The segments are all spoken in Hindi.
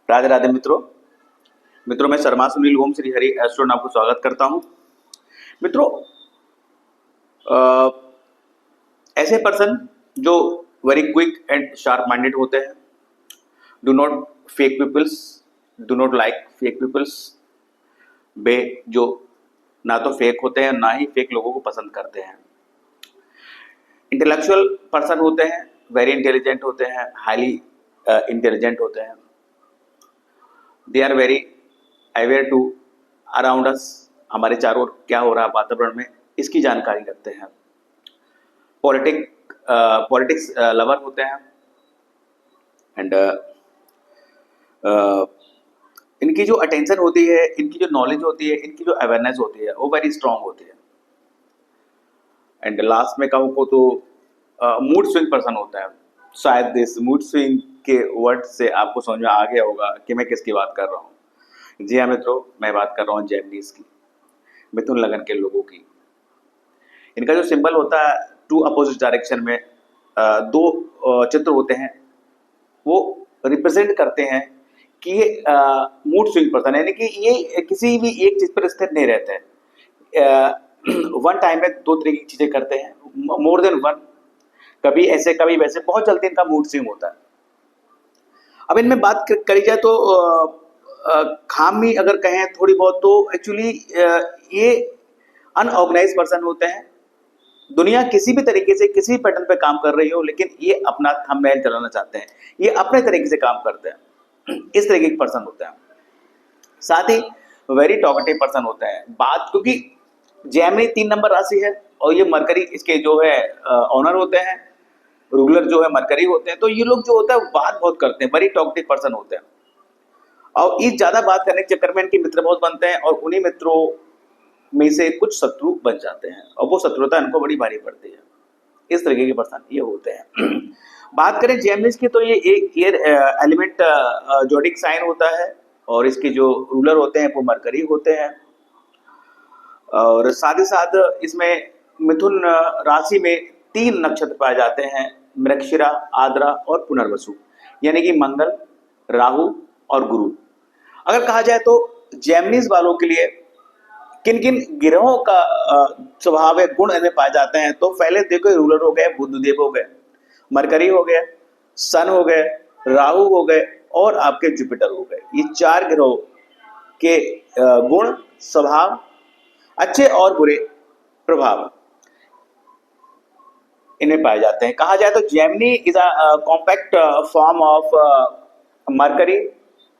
राधे राधे मित्रों। मैं शर्मा सुनील ओम श्री हरि एस्ट्रोन आपको स्वागत करता हूं। मित्रों, ऐसे पर्सन जो very quick and sharp minded होते हैं, do not fake peoples, do not like fake peoples. वे जो ना तो फेक होते हैं ना ही फेक लोगों को पसंद करते हैं। इंटेलेक्चुअल पर्सन होते हैं, वेरी इंटेलिजेंट होते हैं, हाईली इंटेलिजेंट होते हैं। They are very aware to around us, हमारे चारों ओर क्या हो रहा है वातावरण में, इसकी जानकारी रखते हैं। पॉलिटिक्स लवर होते हैं एंड इनकी जो अटेंशन होती है, इनकी जो नॉलेज होती है, इनकी जो अवेयरनेस होती है वो वेरी स्ट्रांग होती है। एंड लास्ट में कहूँ को तो मूड स्विंग पर्सन होता है। शायद इस मूड स्विंग के वर्ड से आपको समझ में आ गया होगा कि मैं किसकी बात कर रहा हूँ। जी हाँ मित्रों, मैं बात कर रहा हूँ जेमिनीज की, मिथुन लगन के लोगों की। इनका जो सिंबल होता है, टू अपोजिट डायरेक्शन में दो चित्र होते हैं, वो रिप्रेजेंट करते हैं कि ये मूड स्विंग पर्सन है, यानी कि ये किसी भी एक चीज पर स्थिर नहीं रहते हैं। वन टाइम में दो तरह की चीजें करते हैं, मोर देन वन, कभी ऐसे कभी वैसे, बहुत जल्दी इनका मूड स्विंग होता है। अब इनमें बात करी जाए तो खामी अगर कहें थोड़ी बहुत, तो एक्चुअली ये अनऑर्गेनाइज पर्सन होते हैं। दुनिया किसी भी तरीके से किसी भी पैटर्न पे काम कर रही हो, लेकिन ये अपना थंबनेल चलाना चाहते हैं, ये अपने तरीके से काम करते हैं। इस तरीके के पर्सन होते हैं। साथ ही वेरी टॉकेटिव पर्सन होते हैं। बात, क्योंकि जेमिनी 3 नंबर राशि है और ये मरकरी इसके जो है ऑनर होते हैं, रूलर जो है मरकरी होते हैं, तो ये लोग जो होता है बात बहुत करते हैं, वेरी टॉकेटिव पर्सन होते हैं। और इस ज्यादा बात करने के चक्कर में इनके मित्र बहुत बनते हैं और उन्हीं मित्रों में से कुछ शत्रु बन जाते हैं और वो शत्रुता इनको बड़ी भारी पड़ती है। इस तरीके के पर्सन ये होते हैं। बात करें जेमिनीज की, तो ये एक एयर एलिमेंट जोडिक साइन होता है और इसके जो रूलर होते हैं वो मरकरी होते हैं। और साथ ही साथ इसमें मिथुन राशि में 3 नक्षत्र पाए जाते हैं, मृगशिरा, आद्रा और पुनर्वसु, यानी कि मंगल, राहु और गुरु। अगर कहा जाए तो जेमिनीज वालों के लिए किन किन ग्रहों का स्वभाव है, गुण इनमें पाए जाते हैं, तो पहले देखो रूलर हो गए, बुधदेव हो गए, मरकरी हो गए, सन हो गए, राहु हो गए और आपके जुपिटर हो गए। ये 4 ग्रहों के गुण, स्वभाव, अच्छे और बुरे प्रभाव इनमें पाए जाते हैं। कहा जाए तो Gemini is a compact form of Mercury,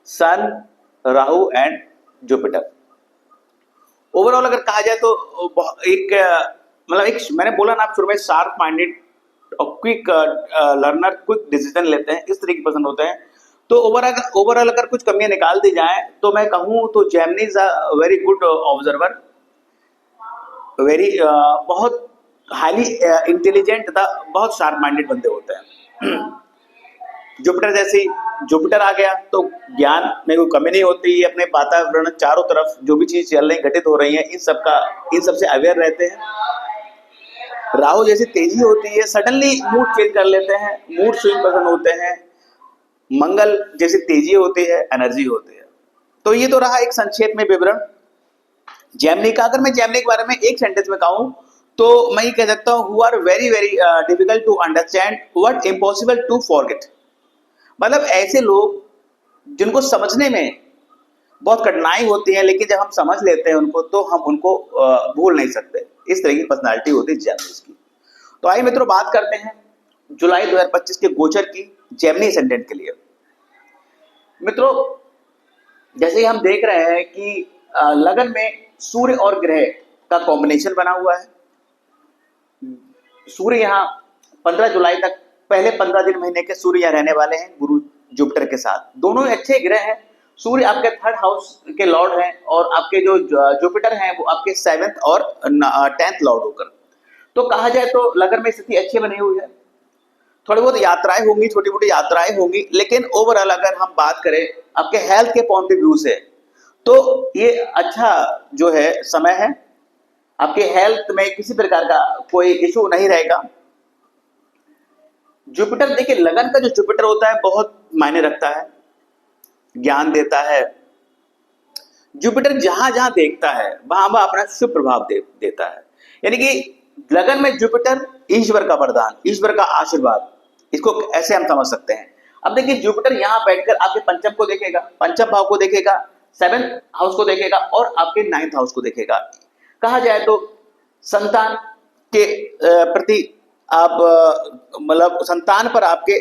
sun, Rahu and Jupiter. Overall अगर कहा जाए तो एक मतलब एक, मैंने बोला ना आप शुरू में, शार्प माइंडेड और क्विक लर्नर, क्विक डिसीजन लेते हैं, इस तरह के पर्सन होते हैं। तो ओवरऑल अगर कुछ कमियां निकाल दी जाए तो मैं कहूं तो Geminis are very good observer, very बहुत हाईली इंटेलिजेंट था, बहुत शार्प माइंडेड बंदे होते हैं। जुपिटर जैसी, जुपिटर आ गया तो ज्ञान में कोई कमी नहीं होती, अपने वातावरण चारों तरफ जो भी चीज चल रही घटित हो रही है इन सब से अवेयर रहते हैं। राहु जैसी तेजी होती है, सडनली मूड चेंज कर लेते हैं, मूड स्विंग पर्सन होते हैं। मंगल जैसी तेजी होती है, एनर्जी होती है। तो ये तो रहा एक संक्षेप में विवरण जेमिनी का। अगर मैं जेमिनी के बारे में एक सेंटेंस में कहूं तो मैं ये कह सकता हूं, who are very very difficult to understand but impossible to forget. मतलब ऐसे लोग जिनको समझने में बहुत कठिनाई होती है, लेकिन जब हम समझ लेते हैं उनको तो हम उनको भूल नहीं सकते। इस तरह की पर्सनालिटी होती है जेमिनीज की। तो आइए मित्रों, बात करते हैं जुलाई 2025 के गोचर की जेमिनी एसेंडेंट के लिए। मित्रों, जैसे हम देख रहे हैं कि लगन में सूर्य और ग्रह का कॉम्बिनेशन बना हुआ है। सूर्य यहाँ 15 जुलाई तक, पहले 15 दिन महीने के सूर्य यहाँ रहने वाले हैं गुरु जुपिटर के साथ। दोनों अच्छे ग्रह हैं। सूर्य आपके 3rd हाउस के लॉर्ड हैं और आपके जो जुपिटर हैं वो आपके 7th और 10th लॉर्ड होकर। तो कहा जाए तो लगन में स्थिति अच्छी बनी हुई है। थोड़ी बहुत यात्राएं होंगी, छोटी मोटी यात्राएं होंगी, लेकिन ओवरऑल अगर हम बात करें आपके हेल्थ के पॉइंट ऑफ व्यू से तो ये अच्छा जो है समय है। आपके हेल्थ में किसी प्रकार का कोई इशू नहीं रहेगा। जुपिटर, देखिए लगन का जो जुपिटर होता है बहुत मायने रखता है। ज्ञान देता है। जुपिटर जहां जहां देखता है वहां वह अपना शुभ प्रभाव देता है। यानी कि लगन में जुपिटर ईश्वर का वरदान, ईश्वर का आशीर्वाद, इसको ऐसे हम समझ सकते हैं। अब देखिए जुपिटर यहाँ बैठकर आपके पंचम को देखेगा, पंचम भाव को देखेगा, 7th हाउस को देखेगा और आपके 9th हाउस को देखेगा। कहा जाए तो संतान के प्रति आप मतलब संतान पर आपके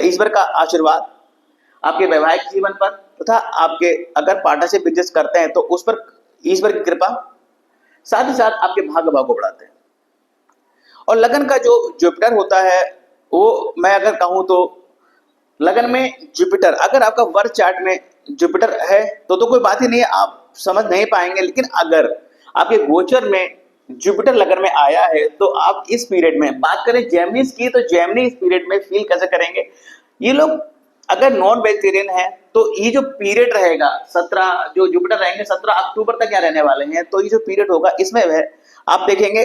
ईश्वर का आशीर्वाद, आपके वैवाहिक जीवन पर तथा आपके अगर पार्टनरशिप बिजनेस करते हैं तो उस पर ईश्वर की कृपा, साथ ही साथ आपके भाग्य भाव को बढ़ाते हैं। और लगन का जो जुपिटर होता है वो मैं अगर कहूं तो लगन में जुपिटर, अगर आपका वर्क चार्ट में जुपिटर है तो कोई बात ही नहीं है, आप समझ नहीं पाएंगे। लेकिन अगर आपके गोचर में जुपिटर लगन में आया है तो आप इस पीरियड में बात करें जेमिनीज की, तो जेमिनी इस पीरियड में फील कैसे करेंगे। ये लोग अगर नॉन वेजिटेरियन है तो ये जो पीरियड रहेगा 17 जो जुपिटर रहेंगे 17 अक्टूबर तक क्या रहने वाले हैं, तो ये जो पीरियड होगा इसमें वह आप देखेंगे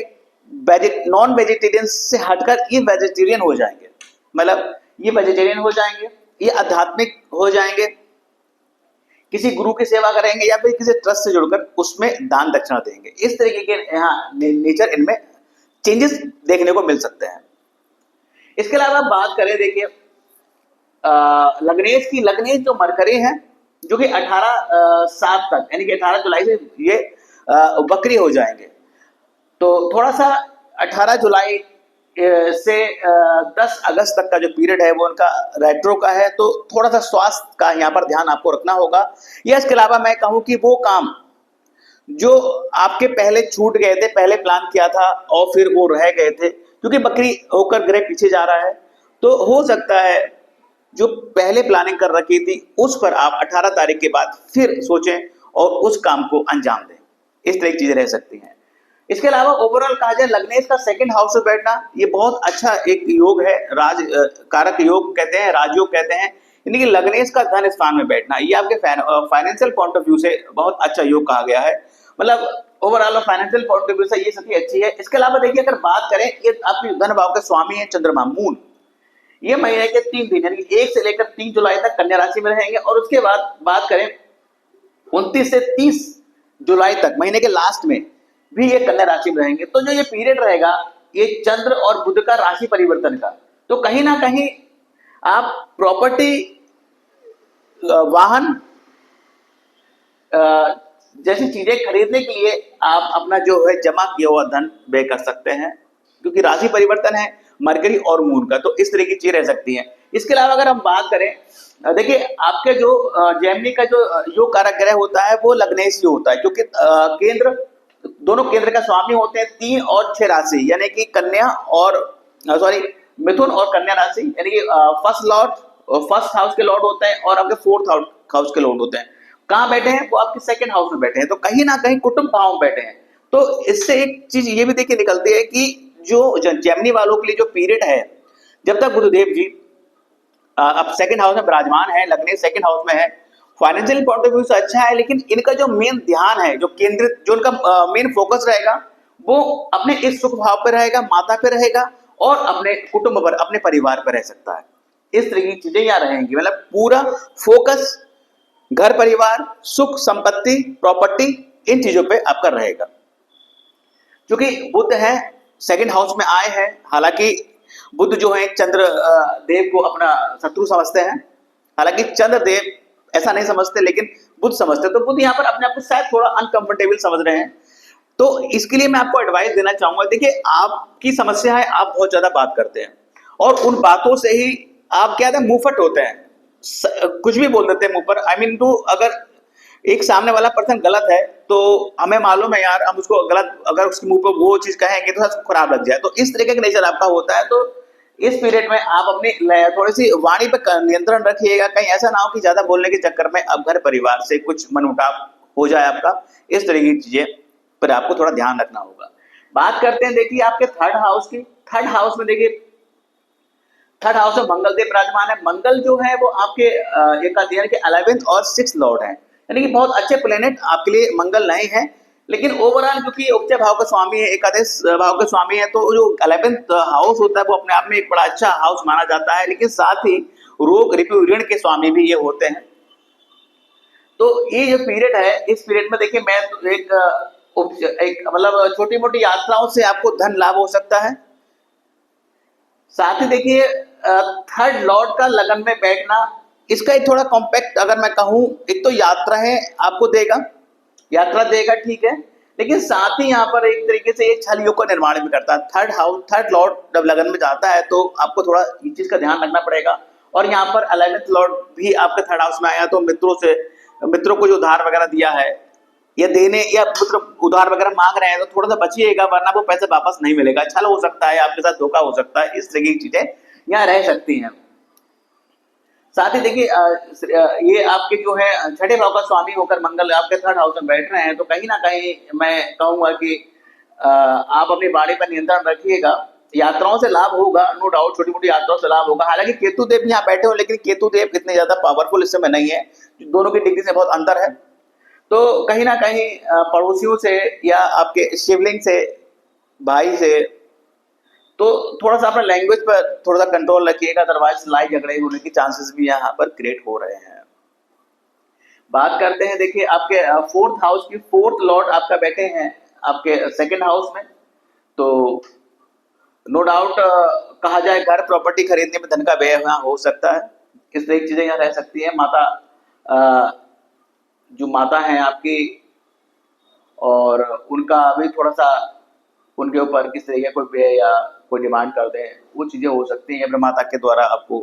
नॉन वेजिटेरियन से हटकर ये वेजिटेरियन हो जाएंगे, मतलब ये वेजिटेरियन हो जाएंगे, ये आध्यात्मिक हो जाएंगे, किसी गुरु की सेवा करेंगे या फिर किसी ट्रस्ट से जुड़कर उसमें दान दक्षिणा देंगे। इस तरीके के यहाँ नेचर इनमें चेंजेस देखने को मिल सकते हैं। इसके अलावा बात करें देखिए लग्नेश की, लग्नेश जो मरकरी है जो कि 18/7 तक यानी कि 18 जुलाई से ये वक्री हो जाएंगे। तो थोड़ा सा 18 जुलाई से 10 अगस्त तक का जो पीरियड है वो उनका रेट्रो का है, तो थोड़ा सा स्वास्थ्य का यहाँ पर ध्यान आपको रखना होगा। या इसके अलावा मैं कहूँ कि वो काम जो आपके पहले छूट गए थे, पहले प्लान किया था और फिर वो रह गए थे, क्योंकि बकरी होकर ग्रह पीछे जा रहा है, तो हो सकता है जो पहले प्लानिंग कर रखी थी उस पर आप 18 तारीख के बाद फिर सोचें और उस काम को अंजाम दें। इस तरह की चीजें रह सकती हैं। इसके अलावा ओवरऑल कहा जाए लग्नेश का 2nd हाउस में बैठना ये बहुत अच्छा एक योग है, राज कारक योग कहते हैं, राजयोग कहते हैं। यानी कि लग्नेश का धन स्थान में बैठना ये आपके फाइनेंशियल पॉइंट ऑफ व्यू से बहुत अच्छा योग कहा गया है, मतलब overall financial point of view से ये स्थिति अच्छी है। इसके अलावा देखिए अगर बात करें ये आपकी धन भाव के स्वामी है चंद्रमा मून, ये महीने के 3 दिन यानी 1 से लेकर 3 जुलाई तक कन्या राशि में रहेंगे और उसके बाद बात करें 29 से 30 जुलाई तक महीने के लास्ट में भी ये कन्या राशि में रहेंगे। तो जो ये पीरियड रहेगा ये चंद्र और बुध का राशि परिवर्तन का, तो कहीं ना कहीं आप प्रॉपर्टी, वाहन जैसी चीजें खरीदने के लिए आप अपना जो है जमा किया हुआ धन व्यय कर सकते हैं, क्योंकि राशि परिवर्तन है मरकरी और मून का, तो इस तरह की चीजें रह सकती हैं। इसके अलावा अगर हम बात करें देखिए आपके जो जेमिनी का जो योग कारक ग्रह होता है वो लग्नेश ही होता है, क्योंकि केंद्र दोनों केंद्र का स्वामी होते हैं 3 और 6 राशि, यानी कि कन्या और मिथुन और कन्या राशि, यानी कि फर्स्ट हाउस के लॉर्ड होते हैं और आपके 4th हाउस के लॉर्ड होते हैं। कहाँ बैठे हैं वो आपके 2nd हाउस में बैठे हैं, तो कहीं ना कहीं कुटुंब भाव में बैठे हैं। तो इससे एक चीज ये भी देखिए निकलती है कि जो जेमिनी वालों के लिए जो पीरियड है जब तक गुरुदेव जी अब 2nd हाउस में विराजमान है, लग्नेश 2nd हाउस में है, फाइनेंशियल पॉइंट ऑफ व्यू से अच्छा है, लेकिन इनका जो मेन ध्यान है, जो केंद्रित, जो उनका मेन फोकस रहेगा वो अपने इस सुख भाव पर रहेगा, माता पे रहेगा और अपने कुटुंब पर, अपने परिवार पर रह सकता है। इस तरह की चीजें यहाँ रहेंगी, मतलब पूरा फोकस घर परिवार, सुख संपत्ति, प्रॉपर्टी, इन चीजों पे आपका रहेगा। क्योंकि बुध है 2nd हाउस में आए हैं, हालांकि बुध जो है चंद्र देव को अपना शत्रु समझते हैं, हालांकि चंद्र देव ऐसा नहीं समझते लेकिन बुध समझते हैं, तो बुध यहाँ पर अपने आप को शायद थोड़ा अनकंफर्टेबल समझ रहे हैं। तो इसके लिए मैं आपको एडवाइस देना चाहूंगा, देखिए आपकी समस्या है आप बहुत ज्यादा बात करते हैं और उन बातों से ही आप क्या है मुंहफट होते हैं, कुछ भी बोल देते हैं मुंह पर। आई मीन टू, अगर एक सामने वाला पर्सन गलत है तो हमें मालूम है यार, हम उसको गलत अगर उसके मुंह पर वो चीज कहेंगे तो उसको खराब लग जाए, तो इस तरीके का नेचर आपका होता है। तो इस पीरियड में आप अपनी थोड़ी सी वाणी पर नियंत्रण रखिएगा, कहीं ऐसा ना हो कि ज्यादा बोलने के चक्कर में अब घर परिवार से कुछ मनमुटाव हो जाए आपका। इस तरह की चीजें पर आपको थोड़ा ध्यान रखना होगा। बात करते हैं देखिए आपके 3rd हाउस की। 3rd हाउस में देखिए 3rd हाउस में मंगल देव विराजमान है। मंगल जो है वो आपके एकादश के 11th और 6th लॉर्ड है, यानी कि बहुत अच्छे प्लेनेट आपके लिए मंगल नहीं है, लेकिन ओवरऑल क्योंकि उपचय भाव का स्वामी है, एकादश भाव का स्वामी है, तो जो 11th हाउस होता है वो अपने आप में एक बड़ा अच्छा हाउस माना जाता है, लेकिन साथ ही रोग रिपु ऋण के स्वामी भी ये होते हैं। तो ये जो पीरियड है, इस पीरियड में देखिए मैं तो एक मतलब छोटी मोटी यात्राओं से आपको धन लाभ हो सकता है। साथ ही देखिए थर्ड लॉर्ड का लगन में बैठना, इसका एक थोड़ा कॉम्पैक्ट अगर मैं कहूँ, एक तो यात्रा है आपको देगा, यात्रा देगा ठीक है, लेकिन साथ ही यहाँ पर एक तरीके से ये छल योग का निर्माण भी करता है। थर्ड हाउस, थर्ड लॉर्ड जब लगन में जाता है तो आपको थोड़ा इस चीज का ध्यान रखना पड़ेगा। और यहाँ पर 11th लॉर्ड भी आपके थर्ड हाउस में आया तो मित्रों को जो उधार वगैरह दिया है या देने या मित्र उधार वगैरह मांग रहे हैं तो थोड़ा सा बचिएगा, वरना वो पैसे वापस नहीं मिलेगा, छल हो सकता है, आपके साथ धोखा हो सकता है, इस तरह की चीजें यहाँ रह सकती हैं। साथ ही देखिए ये आपके जो है छठे भाव का स्वामी होकर मंगल आपके थर्ड हाउस में बैठ रहे हैं, तो कहीं ना कहीं मैं कहूंगा कि आप अपनी वाणी पर नियंत्रण रखिएगा। यात्राओं से लाभ होगा, नो डाउट, छोटी मोटी यात्राओं से लाभ होगा। हालांकि केतु देव यहाँ बैठे हो, लेकिन केतु देव इतने ज्यादा पावरफुल इस समय नहीं है, दोनों की डिग्री से बहुत अंतर है। तो कहीं ना कहीं पड़ोसियों से या आपके शिवलिंग से, भाई से, तो थोड़ा सा अपने लैंग्वेज पर थोड़ा सा कंट्रोल रखिएगा, अदरवाइज लड़ाई झगड़े होने की चांसेस भी यहाँ पर क्रिएट हो रहे हैं। बात करते हैं देखिए आपके फोर्थ हाउस की, फोर्थ लॉर्ड आपका बैठे हैं आपके सेकंड हाउस में, तो नो डाउट कहा जाए घर प्रॉपर्टी खरीदने में धन का व्यय यहाँ हो सकता है, इस तरह की चीजें यहाँ रह सकती है। माता जो माता है आपकी, और उनका भी थोड़ा सा उनके ऊपर किस तरह का कोई व्यय या कोई डिमांड कर दें, वो चीजें हो सकती हैं। अपने माता के द्वारा आपको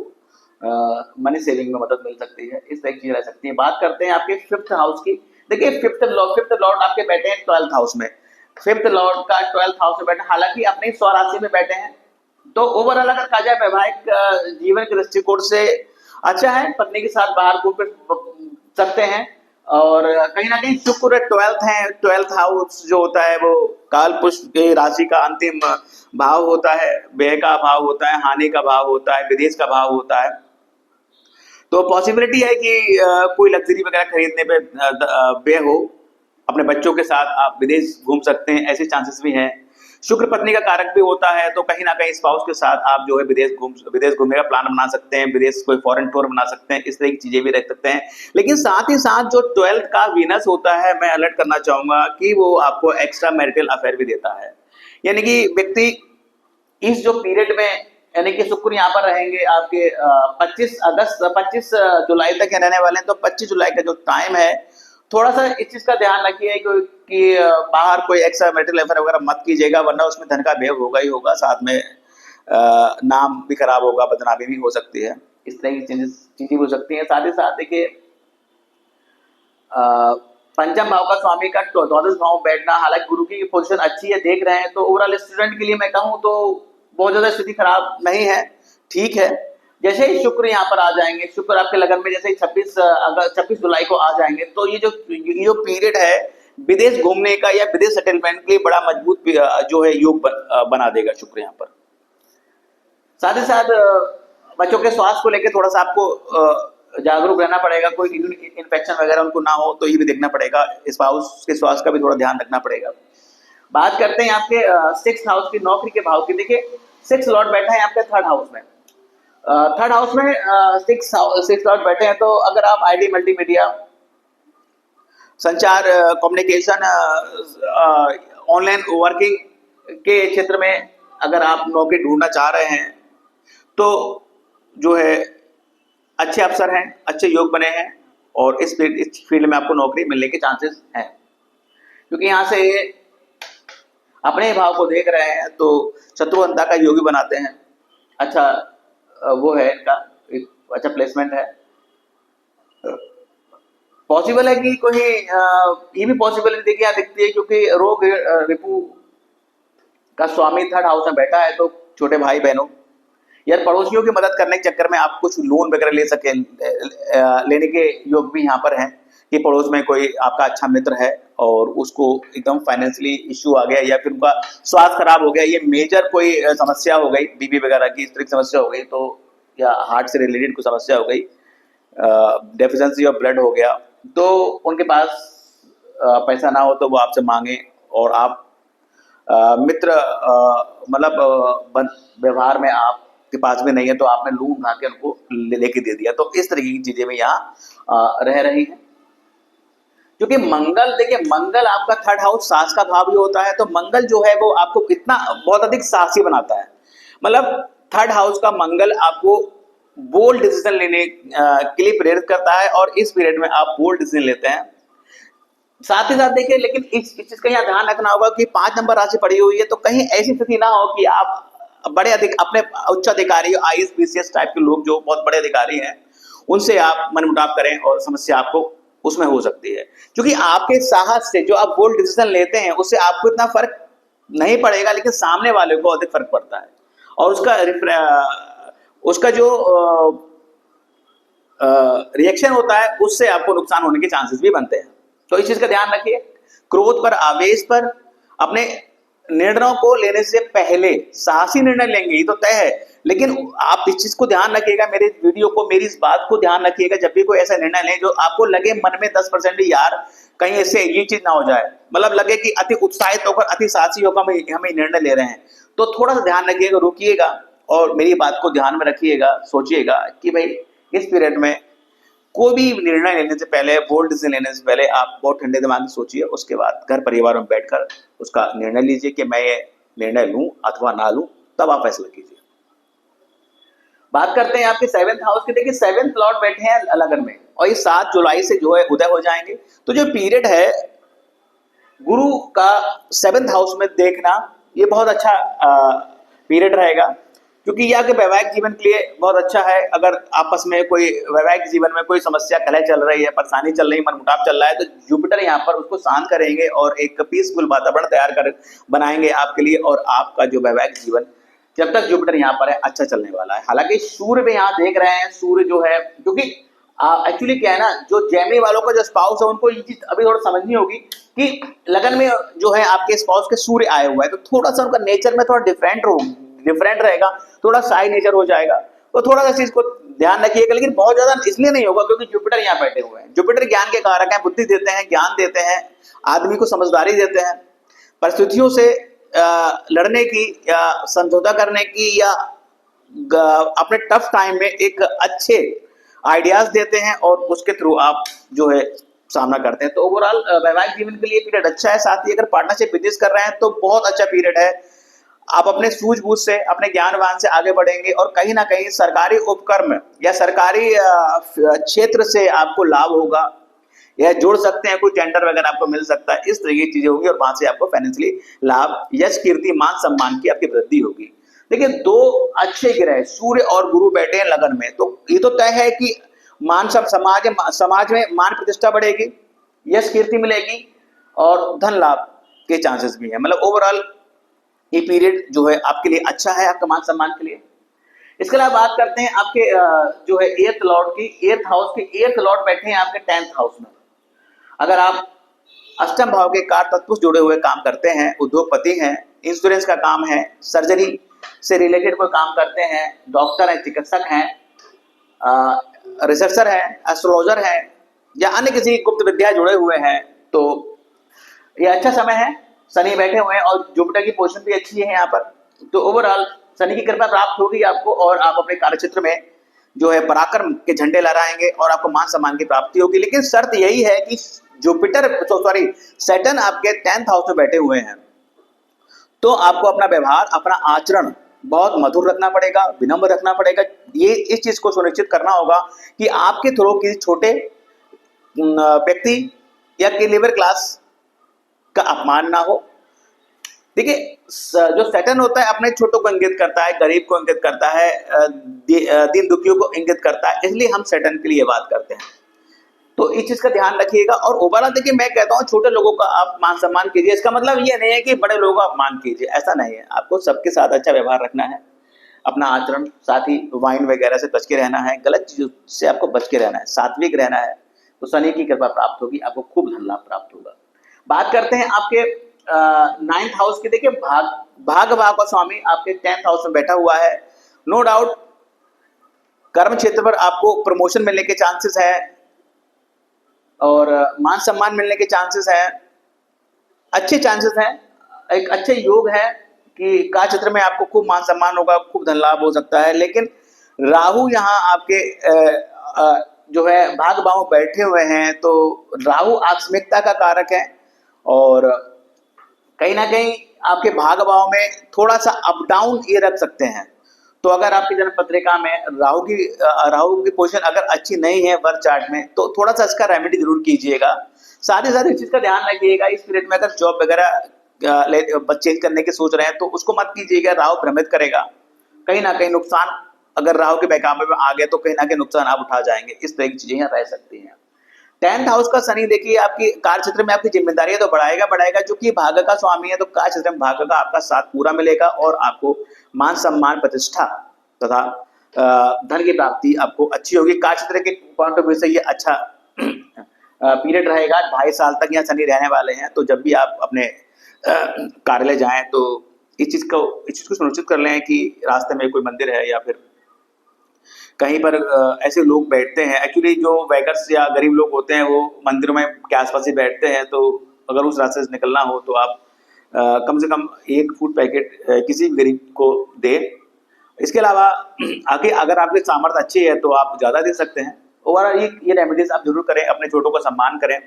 मनी सेविंग में मदद मिल सकती है, इस तरह की चीजें रह सकती हैं। बात करते हैं आपके फिफ्थ हाउस की। देखिए फिफ्थ लॉर्ड आपके बैठे हैं 12th हाउस में, फिफ्थ लॉर्ड का 12th हाउस में बैठे, हालांकि अपनी स्वराशि में बैठे हैं, तो ओवरऑल अगर कहा जाए वैवाहिक जीवन के दृष्टिकोण से अच्छा है, पत्नी के साथ बाहर घूम फिर सकते हैं। और कहीं ना कहीं शुक्र 12th है, 12th हाउस जो होता है वो काल पुष्प के राशि का अंतिम भाव होता है, व्यय का भाव होता है, हानि का भाव होता है, विदेश का भाव होता है। तो पॉसिबिलिटी है कि कोई लग्जरी वगैरह खरीदने पे व्यय हो, अपने बच्चों के साथ आप विदेश घूम सकते हैं, ऐसे चांसेस भी हैं। शुक्र पत्नी का कारक भी होता है, तो कहीं ना कहीं स्पाउस के साथ आप जो है विदेश घूमने का प्लान बना सकते हैं, विदेश कोई फॉरेन टूर बना सकते हैं, इस तरह की चीजें भी रह सकते हैं। लेकिन साथ ही साथ जो 12th का वीनस होता है, मैं अलर्ट करना चाहूंगा कि वो आपको एक्स्ट्रा मैरिटल अफेयर भी देता है। यानी कि व्यक्ति इस जो पीरियड में, यानी कि शुक्र यहाँ पर रहेंगे आपके 25 जुलाई तक रहने वाले हैं, तो 25 जुलाई का जो टाइम है, थोड़ा सा इस चीज का ध्यान रखिए कि बाहर कोई एक्स्ट्रा मैरिटल अफेयर वगैरह मत कीजिएगा, वरना उसमें धन का व्यय होगा ही होगा, साथ में नाम भी खराब होगा, बदनामी भी हो सकती है, इस तरह की चीजें हो सकती हैं। साथ ही साथ देखिए पंचम भाव का स्वामी का 12th भाव बैठना, हालांकि गुरु की पोजीशन अच्छी है, देख रहे हैं, तो ओवरऑल स्टूडेंट के लिए मैं कहूँ तो बहुत ज्यादा स्थिति खराब नहीं है, ठीक है। जैसे ही शुक्र यहाँ पर आ जाएंगे, शुक्र आपके लगन में जैसे ही 26 जुलाई को आ जाएंगे, तो ये जो पीरियड है विदेश घूमने का या विदेश सेटलमेंट के लिए बड़ा मजबूत जो है योग बना देगा शुक्र यहाँ पर। साथ ही साथ बच्चों के स्वास्थ्य को लेकर थोड़ा सा आपको जागरूक रहना पड़ेगा, कोई इन्फेक्शन वगैरह उनको ना हो, तो ये भी देखना पड़ेगा, स्पाउस के स्वास्थ्य का भी थोड़ा ध्यान रखना पड़ेगा। बात करते हैं आपके 6th हाउस की, नौकरी के भाव की। देखिए 6 लॉर्ड बैठा है आपके थर्ड हाउस में, थर्ड हाउस में 6 लॉर्ड बैठे हैं, तो अगर आप आईटी मल्टीमीडिया संचार कम्युनिकेशन ऑनलाइन वर्किंग के क्षेत्र में अगर आप नौकरी ढूंढना चाह रहे हैं, तो जो है अच्छे अवसर हैं, अच्छे योग बने हैं, और इस फील्ड में आपको नौकरी मिलने के चांसेस हैं, क्योंकि यहाँ से अपने भाव को देख रहे हैं तो शत्रुघ्नता का योगी बनाते हैं। अच्छा वो है इनका एक अच्छा प्लेसमेंट है। पॉसिबल है कि कोई ये भी पॉसिबिलिटी देखिए यहाँ दिखती है, क्योंकि रोग रिपु का स्वामी थर्ड हाउस में बैठा है, तो छोटे भाई बहनों यार पड़ोसियों की मदद करने के चक्कर में आप कुछ लोन वगैरह ले सके, लेने के योग भी यहाँ पर हैं कि पड़ोस में कोई आपका अच्छा मित्र है और उसको एकदम फाइनेंशियली इश्यू आ गया, या फिर उनका स्वास्थ्य खराब हो गया, ये मेजर कोई समस्या हो गई, बीपी वगैरह की इस तरह की समस्या हो गई, तो या हार्ट से रिलेटेड कोई समस्या हो गई, डेफिशिएंसी ऑफ ब्लड हो गया, तो उनके पास पैसा ना हो तो वो आपसे मांगे, और आप मित्र मतलब व्यवहार में आपके पास में नहीं है, तो आपने लोन उठा के उनको लेके दे दिया, तो इस तरीके की चीजें में यहाँ रह रही हैं। क्योंकि मंगल, देखिए मंगल आपका थर्ड हाउस साहस का भाव भी होता है, तो मंगल जो है वो आपको कितना बहुत अधिक साहसी बनाता है। मतलब थर्ड हाउस का मंगल आपको बोल्ड डिसीजन लेने के लिए प्रेरित करता है, और इस पीरियड में आप बोल्ड डिसीजन लेते हैं। साथ ही साथ देखिए, लेकिन इस चीज का यहाँ ध्यान रखना होगा कि 5 नंबर राशि पड़ी हुई है, तो कहीं ऐसी स्थिति ना हो कि आप बड़े अधिक अपने उच्च अधिकारी आईएएस पीसीएस टाइप के लोग जो बहुत बड़े अधिकारी हैं उनसे आप मनमुटाव करें और समस्या आपको उसमें हो सकती है। क्योंकि आपके साहस से जो आप बोल्ड डिसीजन लेते हैं उससे आपको इतना फर्क नहीं पड़ेगा, लेकिन सामने वाले को अधिक फर्क पड़ता है, और उसका जो रिएक्शन होता है उससे आपको नुकसान होने के चांसेस भी बनते हैं। तो इस चीज का ध्यान रखिए। क्रोध पर, आवेश पर, अपने निर्णयों को लेने से पहले साहसी निर्णय लेंगे, ये तो तय है, लेकिन आप इस चीज को ध्यान रखिएगा, मेरे वीडियो को, मेरी इस बात को ध्यान रखिएगा, जब भी कोई ऐसा निर्णय लें जो आपको लगे मन में 10% यार कहीं इससे ये चीज ना हो जाए, मतलब लगे कि अति उत्साहित होकर, अति साहसी होकर हम निर्णय ले रहे हैं, तो थोड़ा सा ध्यान रखिएगा, रुकिएगा और मेरी बात को ध्यान में रखिएगा। सोचिएगा कि भाई इस पीरियड में कोई भी निर्णय लेने से पहले, बोल्ड डिसीजन लेने से पहले आप बहुत ठंडे दिमाग से सोचिए, उसके बाद घर परिवार में बैठकर उसका निर्णय लीजिए कि मैं ये निर्णय लूं अथवा ना लूं, तब आप फैसला कीजिए। बात करते हैं आपके 7th हाउस की। देखिए 7th लॉर्ड बैठे हैं लगन में, और ये 7 जुलाई से जो है उदय हो जाएंगे। तो जो पीरियड है गुरु का 7th हाउस में देखना, ये बहुत अच्छा पीरियड रहेगा, क्योंकि ये आपके वैवाहिक जीवन के लिए बहुत अच्छा है। अगर आपस में कोई वैवाहिक जीवन में कोई समस्या, कलह चल रही है, परेशानी चल रही है, मनमुटाव चल रहा है, तो जुपिटर यहाँ पर उसको शांत करेंगे और एक पीसफुल वातावरण तैयार कर बनाएंगे आपके लिए, और आपका जो वैवाहिक जीवन जब तक जुपिटर यहाँ पर है अच्छा चलने वाला है। हालांकि सूर्य भी यहाँ देख रहे हैं, सूर्य जो है, क्योंकि एक्चुअली क्या है ना, जो जेमिनी वालों का जो स्पाउस है उनको ये चीज अभी थोड़ा समझनी होगी कि लगन में जो है आपके स्पाउस के सूर्य आए हुआ है, तो थोड़ा सा उनका नेचर में थोड़ा डिफरेंट रहेगा, थोड़ा शाई नेचर हो जाएगा, तो थोड़ा सा चीज को ध्यान रखिएगा। लेकिन बहुत ज्यादा इसलिए नहीं होगा क्योंकि जुपिटर यहाँ बैठे हुए हैं। जुपिटर ज्ञान के कारक हैं, बुद्धि देते हैं, ज्ञान देते हैं, आदमी को समझदारी देते हैं, परिस्थितियों से लड़ने की या समझौता करने की, या अपने टफ टाइम में एक अच्छे आइडियाज देते हैं और उसके थ्रू आप जो है सामना करते हैं। तो ओवरऑल वैवाहिक जीवन के लिए पीरियड अच्छा है। साथ ही अगर पार्टनरशिप बिजनेस कर रहे हैं तो बहुत अच्छा पीरियड है। आप अपने सूझबूझ से, अपने ज्ञानवान से आगे बढ़ेंगे, और कहीं ना कहीं सरकारी उपक्रम या सरकारी क्षेत्र से आपको लाभ होगा, या जुड़ सकते हैं, कोई टेंडर वगैरह आपको मिल सकता है, इस तरह की चीजें होंगी, और वहां से आपको फाइनेंशियली लाभ, यश, कीर्ति, मान सम्मान की आपकी वृद्धि होगी। देखिए 2 अच्छे ग्रह सूर्य और गुरु बैठे हैं लगन में, तो ये तो तय है कि समाज में मान प्रतिष्ठा बढ़ेगी, यश कीर्ति मिलेगी, और धन लाभ के चांसेस भी है। मतलब ओवरऑल ये पीरियड जो है आपके लिए अच्छा है, आपका मान सम्मान के लिए। इसके अलावा बात करते हैं आपके जो है 8th लॉर्ड की। 8th हाउस के 8th लॉर्ड बैठे हैं आपके 10th हाउस में। अगर आप अष्टम भाव के कार तत्व जुड़े हुए काम करते हैं, उद्योगपति हैं, इंश्योरेंस का काम है, सर्जरी से रिलेटेड कोई काम करते हैं, डॉक्टर हैं, चिकित्सक हैं, रिसर्चर हैं, एस्ट्रोलॉजर हैं, या अन्य किसी गुप्त विद्या जुड़े हुए हैं, तो ये अच्छा समय है। शनि बैठे हुए हैं और जुपिटर की पोजीशन भी अच्छी है यहाँ पर, तो ओवरऑल शनि की कृपा प्राप्त होगी आपको, और आप अपने कार्यक्षेत्र में जो है पराक्रम के झंडे लहराएंगे और आपको मान सम्मान की प्राप्ति होगी। लेकिन शर्त यही है कि सैटर्न आपके 10th हाउस में बैठे हुए हैं, तो आपको अपना व्यवहार, अपना आचरण बहुत मधुर रखना पड़ेगा, विनम्र रखना पड़ेगा। ये इस चीज को सुनिश्चित करना होगा कि आपके थ्रू किसी छोटे व्यक्ति या कि लेबर क्लास का अपमान ना हो। देखिए जो सैटर्न होता है अपने छोटों को इंगित करता है, गरीब को इंगित करता है, दीन दुखियों को इंगित करता है, इसलिए हम सैटर्न के लिए बात करते हैं। तो इस चीज का ध्यान रखिएगा। और ओवरऑल देखिए, मैं कहता हूँ छोटे लोगों का आप मान सम्मान कीजिए। इसका मतलब ये नहीं है कि बड़े लोगों का अपमान कीजिए, ऐसा नहीं है। आपको सबके साथ अच्छा व्यवहार रखना है, अपना आचरण, साथ ही वाइन वगैरह से बच के रहना है, गलत चीजों से आपको बच के रहना है, सात्विक रहना है, तो शनि की कृपा प्राप्त होगी, आपको खूब धन लाभ प्राप्त होगा। बात करते हैं आपके 9th हाउस की। देखिए भाग का स्वामी आपके 10th हाउस में बैठा हुआ है। नो डाउट कर्म क्षेत्र पर आपको प्रमोशन मिलने के चांसेस है, और मान सम्मान मिलने के चांसेस हैं, अच्छे चांसेस हैं, एक अच्छे योग है कि कार्य क्षेत्र में आपको खूब मान सम्मान होगा, खूब धन लाभ हो सकता है। लेकिन राहु यहाँ आपके जो है भाग भाव बैठे हुए हैं, तो राहु आकस्मिकता का कारक है और कहीं ना कहीं आपके भाग भाव में थोड़ा सा अप डाउन ये रख सकते हैं। तो अगर आपकी जन्म पत्रिका में राहु की पोजीशन अगर अच्छी नहीं है वर्क चार्ट में, तो थोड़ा सा इसका रेमेडी जरूर कीजिएगा। साथ ही साथ इस चीज का ध्यान रखिएगा, इस पीरियड में अगर जॉब वगैरह चेंज करने की सोच रहे हैं तो उसको मत कीजिएगा, राहु भ्रमित करेगा। कहीं ना कहीं नुकसान अगर राहु के बहकावे में आ गए तो कहीं ना कहीं नुकसान आप उठा जाएंगे। इस तरह की चीजें यहाँ रह सकती हैं। 10th हाउस का शनि देखिए आपकी कार्य क्षेत्र में आपकी जिम्मेदारियां तो बढ़ाएगा, जो कि भाग्य का स्वामी है, तो कार्य क्षेत्र में भाग्य का आपका साथ पूरा मिलेगा और आपको मान सम्मान प्रतिष्ठा तथा धन की प्राप्ति आपको अच्छी होगी। कार्य क्षेत्र के पॉइंट ऑफ व्यू से ये अच्छा पीरियड रहेगा। 2.5 साल तक यहाँ शनि रहने वाले हैं। तो जब भी आप अपने कार्यालय जाएं तो इस चीज को सुनिश्चित कर लें कि रास्ते में कोई मंदिर है या फिर कहीं पर ऐसे लोग बैठते हैं। एक्चुअली जो वैगर्स या गरीब लोग होते हैं वो मंदिरों में के आसपास ही बैठते हैं, तो अगर उस रास्ते से निकलना हो तो आप कम से कम 1 फूड पैकेट किसी भी गरीब को दें। इसके अलावा आगे अगर आपकी सामर्थ्य अच्छी है तो आप ज़्यादा दे सकते हैं। ओवरऑल ये रेमेडीज आप जरूर करें, अपने छोटों का सम्मान करें।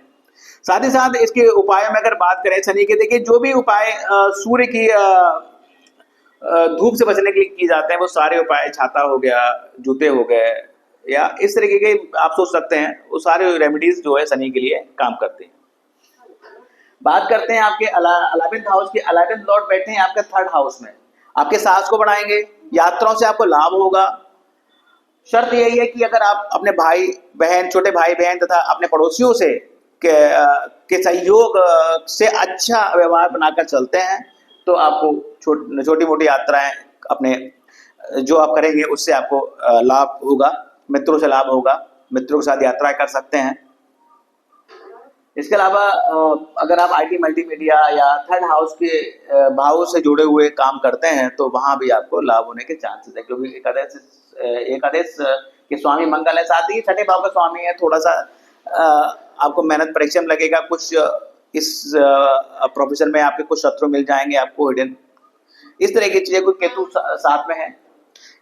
साथ ही साथ इसके उपायों में अगर बात करें शनि के, देखिए जो भी उपाय सूर्य की धूप से बचने के लिए किए जाते हैं वो सारे उपाय, छाता हो गया, जूते हो गए या इस तरीके के आप सोच सकते हैं, वो सारे रेमेडीज जो है शनि के लिए काम करते हैं। बात करते हैं आपके 11th हाउस की। 11th लॉर्ड बैठे हैं आपके 3rd हाउस में, आपके साहस को बढ़ाएंगे, यात्राओं से आपको लाभ होगा। शर्त यही है कि अगर आप अपने भाई बहन, छोटे भाई बहन तथा अपने पड़ोसियों से के सहयोग से अच्छा व्यवहार बनाकर चलते हैं तो आपको छोटी मोटी यात्राएं अपने जो आप करेंगे उससे आपको लाभ होगा, मित्रों से लाभ होगा, मित्रों के साथ यात्रा कर सकते हैं। इसके अलावा अगर आप आईटी मल्टीमीडिया या 3rd हाउस के भावों से जुड़े हुए काम करते हैं तो वहां भी आपको लाभ होने के चांसेस है, क्योंकि एकादश के स्वामी मंगल है, साथ ही 6ठे भाव का स्वामी है। थोड़ा सा आपको मेहनत परिश्रम लगेगा, कुछ इस प्रोफेशन में आपके कुछ शत्रु मिल जाएंगे आपको हिडन, इस तरह की चीजें। कोई केतु साथ में है।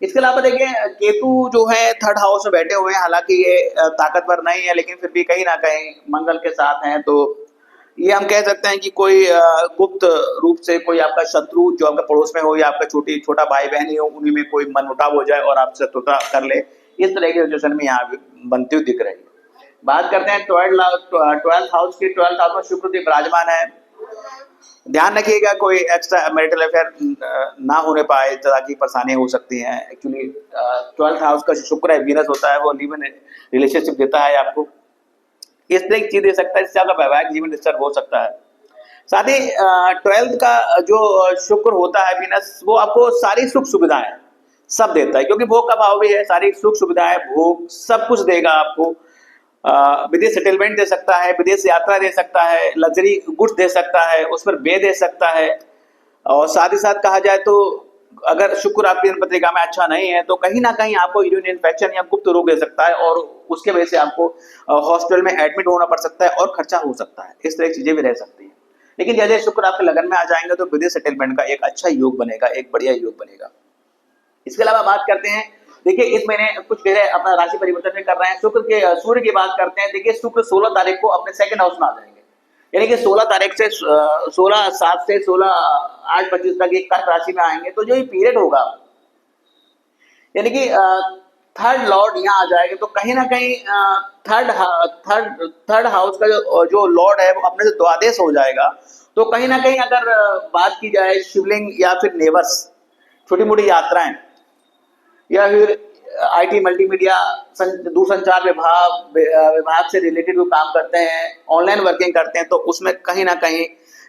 इसके अलावा देखिए केतु जो है 3rd हाउस में बैठे हुए हैं, हालांकि ये ताकतवर नहीं है लेकिन फिर भी कहीं ना कहीं मंगल के साथ हैं, तो ये हम कह सकते हैं कि कोई गुप्त रूप से कोई आपका शत्रु जो आपके पड़ोस में हो या आपका छोटा भाई बहन ही हो, उन्हीं में कोई मनमुटाव हो जाए और आपसे शत्रुता कर ले, इस तरह की सिचुएशन में यहाँ बनती हुई दिख रही है। बात करते हैं 12th हाउस की। 12th हाउस में शुक्र भी विराजमान है। ध्यान रखिएगा कोई एक्स्ट्रा मैरिटल अफेयर ना होने पाए, ताकि परेशानियां हो सकती हैं। एक्चुअली 12th हाउस का शुक्र है, वीनस होता है, वो लिव इन रिलेशनशिप देता है आपको, इस तरह की चीज दे सकता है जिससे आपका वैवाहिक जीवन डिस्टर्ब हो सकता है। साथ ही 12th का जो शुक्र होता है वीनस, वो आपको सारी सुख सुविधाएं सब देता है, क्योंकि भोग का भाव भी है। सारी सुख सुविधाएं, भोग सब कुछ देगा आपको। विदेश सेटलमेंट दे सकता है, विदेश यात्रा दे सकता है, लग्जरी गुड्स दे सकता है, उस पर व्यय दे सकता है। और साथ ही साथ कहा जाए तो अगर शुक्र आपकी पत्रिका में अच्छा नहीं है तो कहीं ना कहीं आपको यूरिन इन्फेक्शन या गुप्त रोग दे सकता है और उसके वजह से आपको हॉस्पिटल में एडमिट होना पड़ सकता है और खर्चा हो सकता है। इस तरह की चीजें भी रह सकती हैं। लेकिन जैसे शुक्र आपके लगन में आ जाएंगे तो विदेश सेटलमेंट का एक अच्छा योग बनेगा, एक बढ़िया योग बनेगा। इसके अलावा बात करते हैं, देखिए इस महीने कुछ ग्रह अपना राशि परिवर्तन में कर रहे हैं। सूर्य की बात करते हैं। देखिए शुक्र 16 तारीख को अपने 2nd हाउस में आ जाएंगे, यानी कि 16 तारीख से 16/7 से 16/8/25 तक ये कर्क राशि में आएंगे। तो जो ये पीरियड होगा, यानी कि 3rd लॉर्ड यहाँ आ जाएगा, तो कहीं ना कहीं 3rd हाउस का जो लॉर्ड है वो अपने से द्वादश हो जाएगा। तो कहीं ना कहीं अगर बात की जाए शिवलिंग या फिर नेवर्स, छोटी मोटी यात्राएं या फिर आईटी मल्टीमीडिया दूरसंचार विभाग से रिलेटेड जो काम करते हैं, ऑनलाइन वर्किंग करते हैं, तो उसमें कहीं ना कहीं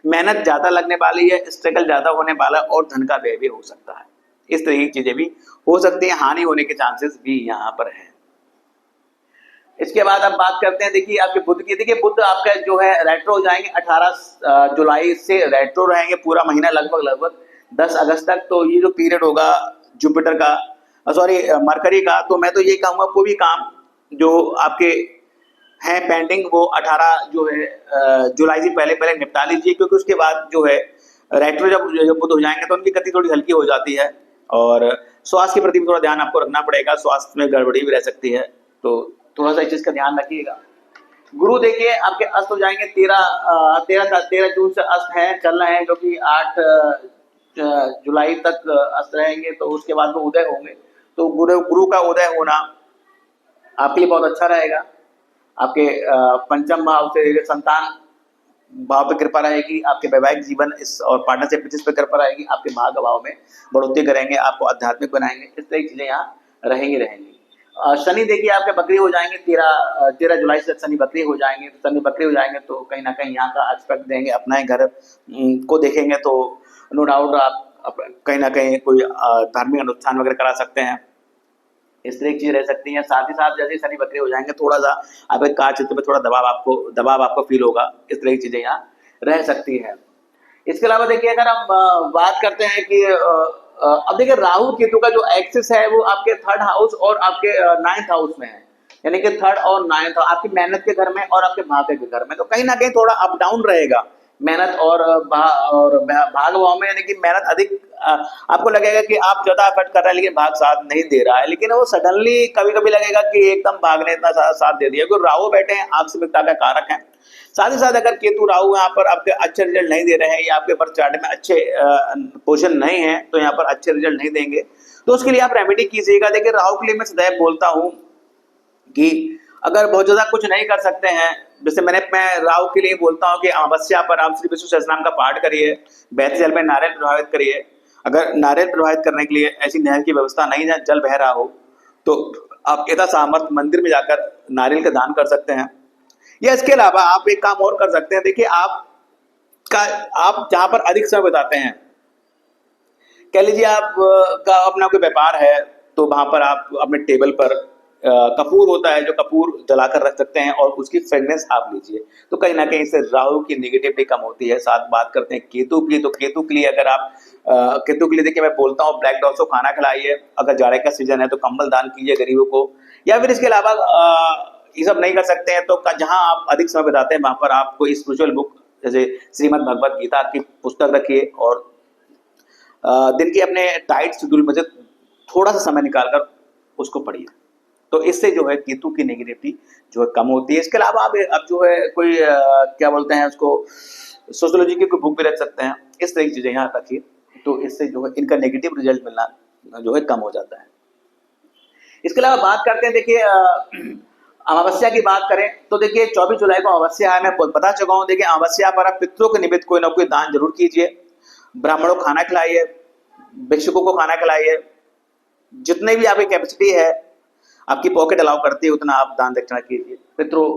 मेहनत ज्यादा लगने वाली है, स्ट्रगल ज्यादा होने वाला और धन का व्यय भी हो सकता है। इस तरह की चीजें भी हो सकती हैं, हानि होने के चांसेस भी यहाँ पर है। इसके बाद अब बात करते हैं, देखिए आपके बुध की। देखिए बुध आपका जो है रेट्रो हो जाएंगे, 18 जुलाई से रेट्रो रहेंगे पूरा महीना, लगभग 10 अगस्त तक। तो ये जो पीरियड होगा जुपिटर का, मरकरी का, तो मैं तो ये कहूँगा कोई भी काम जो आपके हैं पेंडिंग वो 18 जो है जुलाई से पहले निपटा लीजिए, क्योंकि उसके बाद जो है रेट्रो जब बुध हो जाएंगे तो उनकी गति थोड़ी हल्की हो जाती है और स्वास्थ्य के प्रति थोड़ा ध्यान आपको रखना पड़ेगा, स्वास्थ्य में गड़बड़ी भी रह सकती है। तो थोड़ा सा इस चीज का ध्यान रखिएगा। गुरु देखिए आपके अस्त हो जाएंगे, 13 जून से अस्त है, चल रहे हैं, जो कि 8 जुलाई तक अस्त रहेंगे, तो उसके बाद वो उदय होंगे। तो गुरु गुरु का उदय होना आपके लिए बहुत अच्छा रहेगा। आपके पंचम भाव से संतान भाव पे कृपा रहेगी, आपके वैवाहिक जीवन इस और पार्टनरशिप जिस पे कृपा रहेगी, आपके भाग्य भाव में बढ़ोतरी करेंगे, आपको आध्यात्मिक बनाएंगे, इस तरह की चीजें यहाँ रहेंगी। शनि देखिए आपके बकरी हो जाएंगे, 13 जुलाई से शनि बकरी हो जाएंगे। तो शनि बकरी हो जाएंगे तो कहीं ना कहीं यहाँ का एस्पेक्ट देंगे, अपना ही घर को देखेंगे, तो नो डाउट आप कहीं ना कहीं कोई धार्मिक अनुष्ठान वगैरह करा सकते हैं, इस तरह की चीज रह सकती है। साथ ही साथ जैसे ही शनि बकरी हो जाएंगे, थोड़ा सा आपके कार्य क्षेत्र में थोड़ा दबाव आपको फील होगा, इस तरह की चीजें यहाँ रह सकती है। इसके अलावा देखिए अगर हम बात करते हैं कि अब देखिए राहु केतु का जो एक्सिस है वो आपके 3rd हाउस और आपके 9th हाउस में है, यानी कि 3rd और 9th आपकी मेहनत के घर में और आपके भाग्य के घर में, तो कहीं ना कहीं थोड़ा अप डाउन रहेगा मेहनत और भाग भाव में, यानी कि मेहनत अधिक आपको लगेगा कि आप ज्यादा एफर्ट कर रहे हैं लेकिन भाग साथ नहीं दे रहा है, लेकिन वो सडनली कभी कभी लगेगा कि एकदम भाग ने इतना साथ दे दिया, क्योंकि राहु बैठे हैं आकस्मिकता का कारक है। साथ ही साथ अगर केतु राहु यहाँ पर आपके अच्छे रिजल्ट नहीं दे रहे हैं या आपके बर्थ चार्ट में अच्छे पोजीशन नहीं है, तो यहाँ पर अच्छे रिजल्ट नहीं देंगे, तो उसके लिए आप रेमेडी कीजिएगा। देखिए राहु के लिए मैं सदैव बोलता हूँ कि अगर बहुत ज्यादा कुछ नहीं कर सकते हैं, जैसे मैं राहु के लिए बोलता हूँ कि अमावस्या पर आप श्री विष्णु सहस्त्रनाम का पाठ करिए, बहते जल में नारियल प्रभावित करिए। अगर नारियल प्रभावित करने के लिए ऐसी नहर की व्यवस्था नहीं है, जल बह रहा हो, तो आप यथा सामर्थ मंदिर में जाकर नारियल का दान कर सकते हैं। या इसके अलावा आप एक काम और कर सकते हैं। देखिए आप जहां पर अधिक समय बिताते हैं, कह लीजिए आप का अपना कोई व्यापार है, तो वहां पर आप अपने टेबल पर कपूर होता है, जो कपूर जलाकर रख सकते हैं और उसकी फ्रेग्रेंस आप लीजिए, तो कहीं ना कहीं इससे राहु की नेगेटिविटी कम होती है। साथ बात करते हैं केतु की, तो केतु के लिए अगर आप केतु के लिए देखिए मैं बोलता हूँ ब्लैक डॉग्स को खाना खिलाइए, अगर जाड़े का सीजन है तो कंबल दान कीजिए गरीबों को, या फिर इसके अलावा ये सब नहीं कर सकते हैं तो जहां आप अधिक समय बिताते हैं वहां पर आप कोई स्पिरिचुअल बुक जैसे श्रीमद् भगवत गीता की पुस्तक रखिए और दिन के अपने टाइट शेड्यूल में से थोड़ा सा समय निकालकर उसको पढ़िए, तो इससे जो है केतु की नेगेटिविटी जो है कम होती है। इसके अलावा आप अब जो है कोई क्या बोलते हैं उसको, सोशियोलॉजी की कोई बुक भी रख सकते हैं, इस तरह की चीजें यहाँ रखिए, तो इससे जो है इनका नेगेटिव रिजल्ट मिलना जो है कम हो जाता है। इसके अलावा बात करते हैं, देखिए अमावस्या की बात करें तो देखिए 24 जुलाई को अमावस्या है, मैं बता चुका हूँ। देखिए अमावस्या पर आप पितरों के निमित्त कोई ना कोई दान जरूर कीजिए, ब्राह्मणों को खाना खिलाइए, भिक्षुकों को खाना खिलाइए, जितने भी आपकी कैपेसिटी है, आपकी पॉकेट अलाउ करती है उतना आप दान दक्षिणा कीजिए। पितरों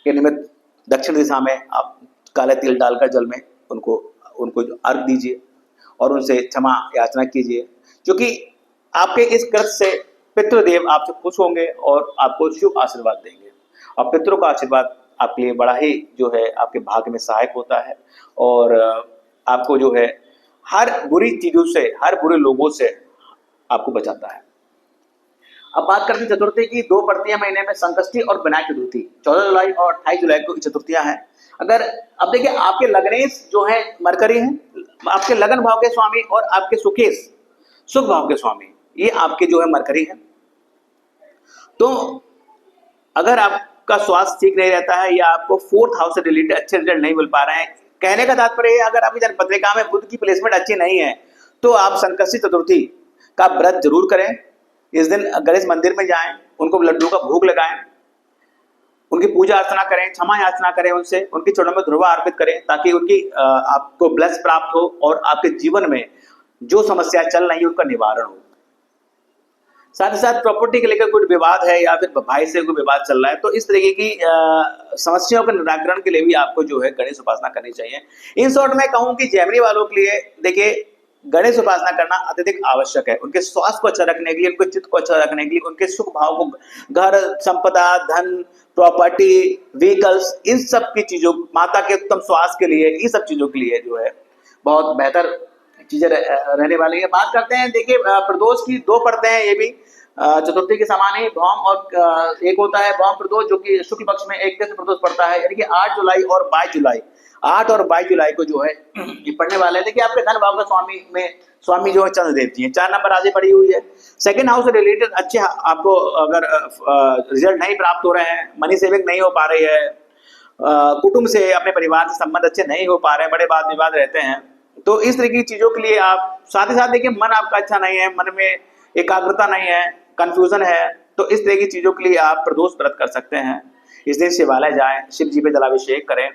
के निमित्त दक्षिण दिशा में आप काले तिल डालकर जल में उनको अर्घ दीजिए और उनसे क्षमा याचना कीजिए, क्योंकि आपके इस कृत्य से पितृदेव आपसे खुश होंगे और आपको शुभ आशीर्वाद देंगे, और पितरों का आशीर्वाद आपके लिए बड़ा ही जो है आपके भाग्य में सहायक होता है और आपको जो है हर बुरी चीजों से, हर बुरे लोगों से आपको बचाता है। अब बात करते हैं चतुर्थी की। 2 पड़ती है महीने में, संकष्टी और विनायक चतुर्थी, 14 जुलाई और 28 जुलाई को चतुर्थियां हैं। अगर अब देखिए आपके लग्नेश जो है मरकरी हैं, आपके लगन भाव के स्वामी, और आपके सुकेश सुख भाव के स्वामी, ये आपके जो है मरकरी है। तो अगर आपका स्वास्थ्य ठीक नहीं रहता है या आपको 4th हाउस से रिलेटेड अच्छे रिजल्ट नहीं मिल पा रहे हैं, कहने का तात्पर्य है अगर आपकी जन्म पत्रिका में बुध की प्लेसमेंट अच्छी नहीं है, तो आप संकष्टी चतुर्थी का व्रत जरूर करें। इस दिन गणेश मंदिर में जाएं, उनको लड्डू का भोग लगाएं, उनकी पूजा अर्चना करें, क्षमा याचना करें उनसे, उनके चरणों में ध्रुवा अर्पित करें, ताकि उनकी आपको ब्लेस प्राप्त हो और आपके जीवन में जो समस्या चल रही है उनका निवारण हो। साथ ही साथ प्रॉपर्टी के लेकर कोई विवाद है या फिर भाई से कोई विवाद चल रहा है, तो इस तरीके की समस्याओं के निराकरण के लिए भी आपको जो है गणेश उपासना करनी चाहिए। इन शॉर्ट में कहूं कि जेमिनी वालों के लिए देखिए गणेश उपासना करना अत्यधिक आवश्यक है, उनके स्वास्थ्य को अच्छा रखने के लिए, उनके चित्त को अच्छा रखने के लिए, उनके सुख भाव को, घर, संपदा, धन, प्रॉपर्टी, व्हीकल्स, इन सब की चीजों, माता के उत्तम स्वास्थ्य के लिए, इन सब चीजों के लिए जो है बहुत बेहतर चीजें रहने वाली है। बात करते हैं, देखिए प्रदोष की 2 परतें हैं, ये भी चतुर्थी के समान ही भौम और एक होता है भौम प्रदोष जो कि शुक्ल पक्ष में एक से प्रदोष पड़ता है, यानी कि 8 जुलाई और 22 जुलाई, 8 और 22 जुलाई को जो है ये पढ़ने वाले हैं। देखिए आपके धन भाव का स्वामी जो है चंद्रदेव जी हैं, 4 नंबर आगे पड़ी हुई है। सेकंड हाउस से रिलेटेड अच्छे आपको अगर रिजल्ट नहीं प्राप्त हो रहे हैं, मनी सेविंग नहीं हो पा रही है, कुटुंब से अपने परिवार से संबंध अच्छे नहीं हो पा रहे हैं, बड़े वाद विवाद रहते हैं, तो इस तरह की चीजों के लिए आप साथ ही साथ देखिए मन आपका अच्छा नहीं है, मन में एकाग्रता नहीं है, कंफ्यूजन है, तो इस तरह की चीजों के लिए आप प्रदोष व्रत कर सकते हैं। इस दिन शिवालय जाएं, शिव जी पे जलाभिषेक करें,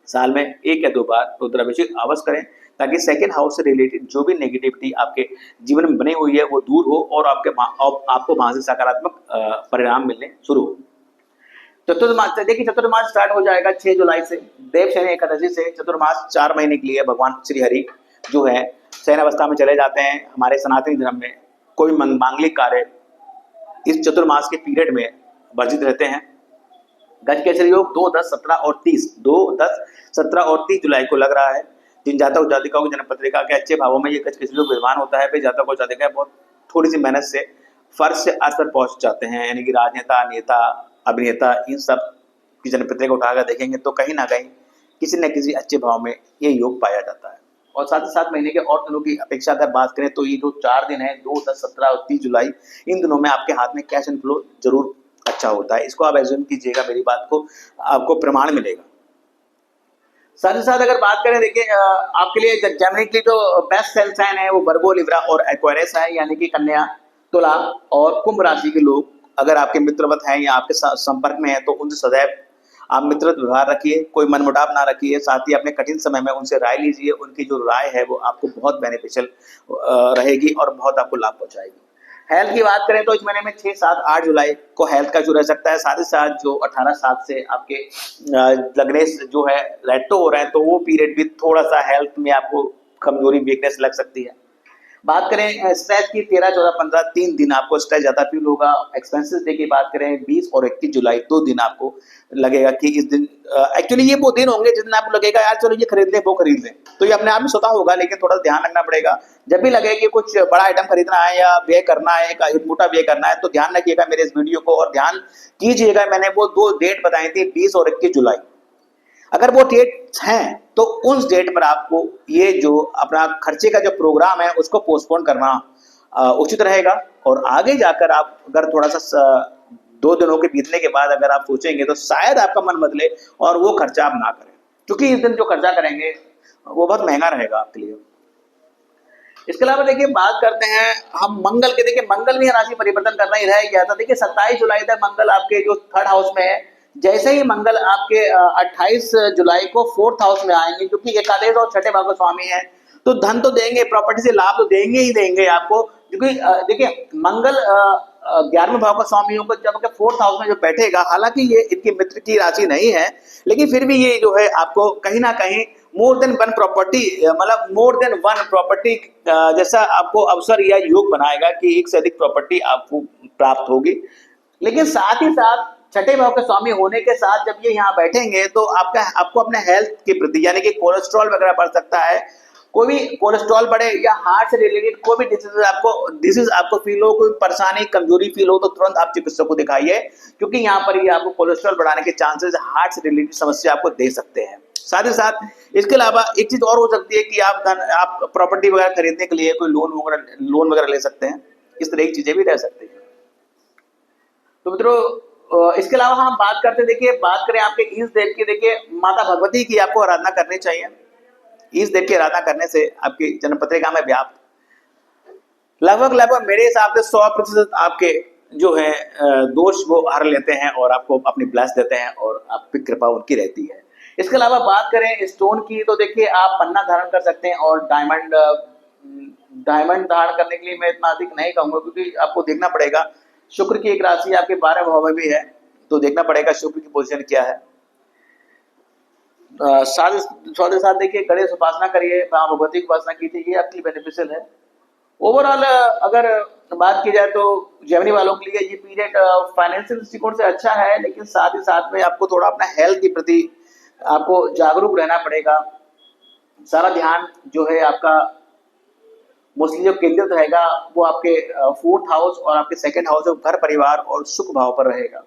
साल में 1 या 2 बार रुद्राभिषेक अवश्य करें, ताकि सेकंड हाउस से रिलेटेड जो भी नेगेटिविटी आपके जीवन में बनी हुई है वो दूर हो और आपको वहां से सकारात्मक परिणाम मिलने शुरू हो। चतुर्मास देखिए, चतुर्मास स्टार्ट हो जाएगा 6 जुलाई से, देवशयनी एकादशी से। चतुर्मास 4 महीने के लिए भगवान श्री हरि जो है शयन अवस्था में चले जाते हैं। हमारे सनातनी धर्म में कोई मांगलिक कार्य इस चतुर्मास के पीरियड में वर्जित रहते हैं। गज केसरी योग 2, 10, 17 और 30, 2, 10, 17 और 30 जुलाई को लग रहा है। जिन जातक जातिकाओं की जन्म पत्रिका के अच्छे भावों में ये गज केसरी योग विद्यमान होता है, वे जातक और जातिकाएं बहुत थोड़ी सी मेहनत से फर्श से अर्श पर पहुंच जाते हैं, यानी कि राजनेता, नेता, अभिनेता, इन सब की जन्म पत्रिका उठाकर देखेंगे तो कहीं ना कहीं किसी न किसी अच्छे भाव में ये योग पाया जाता है। और साथ ही साथ महीने के और दिनों की अपेक्षा अगर बात करें तो ये जो 4 दिन है 2, 10, 17 और 30 जुलाई, इन दिनों में आपके हाथ में कैश इनफ्लो जरूर अच्छा होता है। इसको आप एज्यूम कीजिएगा, मेरी बात को आपको प्रमाण मिलेगा। साथ ही साथ अगर बात करें देखिए आपके लिए जेमिनी की जो बेस्ट सेल साइन है वो वर्गो, लिब्रा और एक्वेरियस है, यानी कि कन्या, तुला और कुंभ राशि के लोग अगर आपके मित्रवत हैं या आपके संपर्क में हैं तो उनसे सदैव आप मित्रवत व्यवहार रखिए, कोई मनमुटाव ना रखिए। साथ ही अपने कठिन समय में उनसे राय लीजिए, उनकी जो राय है वो आपको बहुत बेनिफिशियल रहेगी और बहुत आपको लाभ पहुंचाएगी। हेल्थ की बात करें तो इस महीने में 6, 7, 8 जुलाई को हेल्थ का इशू रह सकता है। साथ ही साथ जो 18/7 से आपके लगने जो है रेट्रो हो रहे हैं, तो वो पीरियड भी थोड़ा सा हेल्थ में आपको कमजोरी, वीकनेस लग सकती है। बात करें स्ट्रेस की 13, 14, 15 3 दिन आपको स्ट्रेस ज्यादा फील होगा। एक्सपेंसेस डे की बात करें 20 और 21 जुलाई 2 दिन आपको लगेगा कि इस दिन एक्चुअली ये वो दिन होंगे जिस दिन आपको लगेगा यार चलो ये खरीद लें वो खरीद लें, तो ये अपने आप में स्वतः होगा, लेकिन थोड़ा ध्यान रखना पड़ेगा। जब भी लगे कि कुछ बड़ा आइटम खरीदना है या व्यय करना है, एक मोटा व्यय करना है, तो ध्यान रखिएगा मेरे इस वीडियो को और ध्यान कीजिएगा। मैंने वो 2 डेट बताई थी 20 और 21 जुलाई, अगर वो डेट हैं तो उस डेट पर आपको ये जो अपना खर्चे का जो प्रोग्राम है उसको पोस्टपोन करना उचित रहेगा। और आगे जाकर आप अगर थोड़ा सा 2 दिनों के बीतने के बाद अगर आप सोचेंगे तो शायद आपका मन बदले और वो खर्चा आप ना करें, क्योंकि इस दिन जो खर्चा करेंगे वो बहुत महंगा रहेगा आपके लिए। इसके अलावा देखिए बात करते हैं हम मंगल के। देखिए मंगल भी राशि परिवर्तन करना ही रह गया था। देखिए 27 जुलाई तक मंगल आपके जो 3rd हाउस में है, जैसे ही मंगल आपके 28 जुलाई को 4th हाउस में आएंगे, क्योंकि एकादश और छठे भाव का स्वामी है, तो धन तो देंगे, प्रॉपर्टी से लाभ तो देंगे ही देंगे आपको। क्योंकि देखिए मंगल 11वें भाव का स्वामी होकर जब 4th हाउस में जो बैठेगा, हालांकि ये इनकी मित्र की राशि नहीं है, लेकिन फिर भी ये जो है आपको कहीं ना कहीं मोर देन वन प्रॉपर्टी, मतलब मोर देन वन प्रॉपर्टी जैसा आपको अवसर या योग बनाएगा कि एक से अधिक प्रॉपर्टी आपको प्राप्त होगी। लेकिन साथ ही साथ छठे भाव के स्वामी होने के साथ जब ये यहाँ बैठेंगे तो आपको अपने हेल्थ के प्रति, यानी कि कोलेस्ट्रॉल वगैरह बढ़ सकता है, कोई भी कोलेस्ट्रॉल बढ़े या हार्ट से रिलेटेड कोई भी डिजीज आपको फील हो, कोई परेशानी, कमजोरी फील हो, तो तुरंत आप चिकित्सक को दिखाइए, क्योंकि यहाँ पर ये आपको कोलेस्ट्रॉल बढ़ाने के चांसेस, हार्ट से रिलेटेड समस्या आपको दे सकते हैं। साथ ही साथ इसके अलावा एक चीज और हो सकती है कि आप प्रॉपर्टी वगैरह खरीदने के लिए कोई लोन वगैरह ले सकते हैं। इस तरह की चीजें भी रह सकती है। तो मित्रों इसके अलावा हम बात करते हैं, देखिए बात करें आपके ईश देव की। देखिए माता भगवती की आपको आराधना करनी चाहिए। ईश देव की आराधना करने से आपकी जन्म पत्रिका में व्याप्त लगभग मेरे हिसाब से 100% आपके जो है दोष वो हर लेते हैं और आपको अपनी ब्लेस देते हैं और आपकी कृपा उनकी रहती है। इसके अलावा बात करें स्टोन की, तो देखिए आप पन्ना धारण कर सकते हैं और डायमंड धारण करने के लिए मैं इतना अधिक नहीं कहूंगा, क्योंकि आपको देखना पड़ेगा शुक्र की एक राशि आपके 12 भाव में भी है, तो देखना पड़ेगा शुक्र की पोजीशन क्या है। साथ ही साथ देखिए गणेश उपासना करिए, भगवती की उपासना कीजिए, ये आपके लिए बेनिफिशियल है। ओवरऑल अगर बात की जाए तो जेमिनी वालों के लिए ये पीरियड फाइनेंशियल दृष्टिकोण से अच्छा है, लेकिन साथ ही साथ में आपको थोड़ा अपना हेल्थ के प्रति आपको जागरूक रहना पड़ेगा। सारा ध्यान जो है आपका मोस्टली जो केंद्रित रहेगा वो आपके फोर्थ हाउस और आपके सेकंड हाउस जो घर परिवार और सुख भाव पर रहेगा।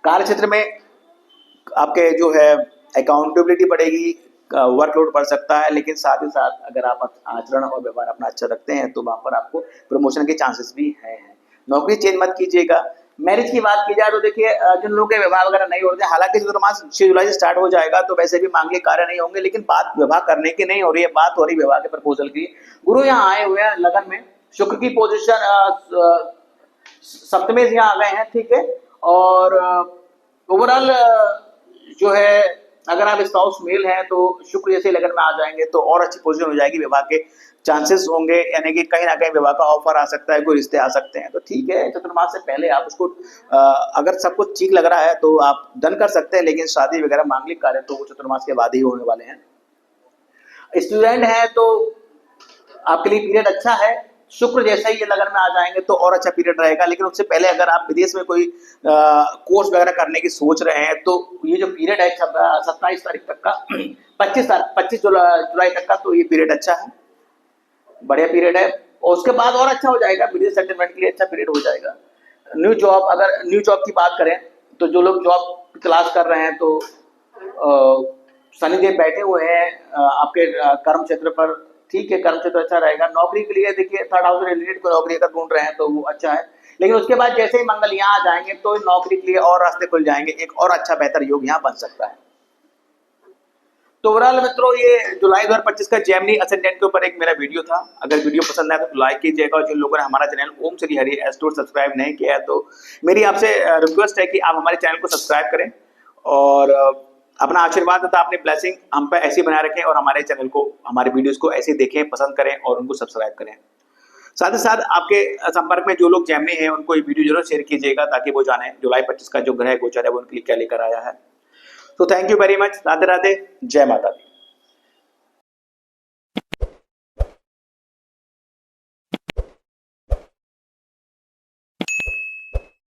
कार्य क्षेत्र में आपके जो है अकाउंटेबिलिटी बढ़ेगी, वर्कलोड बढ़ सकता है, लेकिन साथ ही साथ अगर आप आचरण और व्यवहार अपना अच्छा रखते हैं तो वहां पर आपको प्रमोशन के चांसेस भी हैं। नौकरी चेंज मत कीजिएगा। मैरिज की बात की जाए तो देखिए जिन लोगों के विवाह वगैरह नहीं होते, हालांकि चतुर्मास 6 जुलाई से स्टार्ट हो जाएगा तो वैसे भी मांगलिक कार्य नहीं होंगे, लेकिन बात विवाह करने की नहीं हो रही है, बात हो रही विवाह के प्रपोजल की। गुरु यहाँ आए हुए हैं लगन में, शुक्र की पोजिशन सप्तमे यहाँ आ गए हैं, ठीक है। और ओवरऑल जो है अगर आप स्पाउस मेल हैं तो शुक्र जैसे लगन में आ जाएंगे तो और अच्छी पोजीशन हो जाएगी, विवाह के चांसेस होंगे, यानी कि कहीं ना कहीं विवाह का ऑफर आ सकता है, कोई रिश्ते आ सकते हैं। तो ठीक है, चतुर्मास से पहले आप उसको अगर सब कुछ ठीक लग रहा है तो आप डन कर सकते हैं, लेकिन शादी वगैरह मांगलिक कार्य तो वो चतुर्मास के बाद ही होने वाले हैं। स्टूडेंट है तो आपके लिए पीरियड अच्छा है, शुक्र जैसे ही ये लगन में आ जाएंगे तो और अच्छा पीरियड रहेगा। लेकिन उससे पहले अगर आप विदेश में कोई कोर्स वगैरह करने की सोच रहे हैं तो ये जो पीरियड है 27 तारीख तक का 25 जुलाई तक का, तो ये पीरियड अच्छा है, बढ़िया पीरियड है। और उसके बाद और अच्छा हो जाएगा, विदेश सेटलमेंट के लिए अच्छा पीरियड हो जाएगा। न्यू जॉब, अगर न्यू जॉब की बात करें तो जो लोग जॉब तलाश कर रहे हैं तो शनिदेव बैठे हुए हैं आपके कर्म क्षेत्र पर, ठीक है, कर्म क्षेत्र अच्छा रहेगा। नौकरी के लिए देखिए थर्ड हाउस रिलेटेड कोई नौकरी अगर ढूंढ रहे हैं तो वो अच्छा है, लेकिन उसके बाद जैसे ही मंगल यहाँ आ जाएंगे तो नौकरी के लिए और रास्ते खुल जाएंगे, एक और अच्छा बेहतर योग यहाँ बन सकता है। तो ओवरऑल मित्रों ये जुलाई 2025 का जेमिनी असेंडेंट के ऊपर एक मेरा वीडियो था। अगर वीडियो पसंद आए तो लाइक कीजिएगा, और जिन लोगों ने हमारा चैनल ओम श्री हरि एस्ट्रो सब्सक्राइब नहीं किया है तो मेरी आपसे रिक्वेस्ट है कि आप हमारे चैनल को सब्सक्राइब करें और अपना आशीर्वाद तथा अपनी ब्लेसिंग हम पे ऐसे बनाए रखें, और हमारे चैनल को, हमारे वीडियोस को ऐसे देखें, पसंद करें और उनको सब्सक्राइब करें। साथ ही साथ आपके संपर्क में जो लोग जेमिनी हैं उनको ये वीडियो जरूर शेयर कीजिएगा ताकि वो जाने जुलाई 25 का जो ग्रह गोचर है वो उनके लिए क्या लेकर आया है। तो thank you very much, Radhe Radhe, जय माता दी।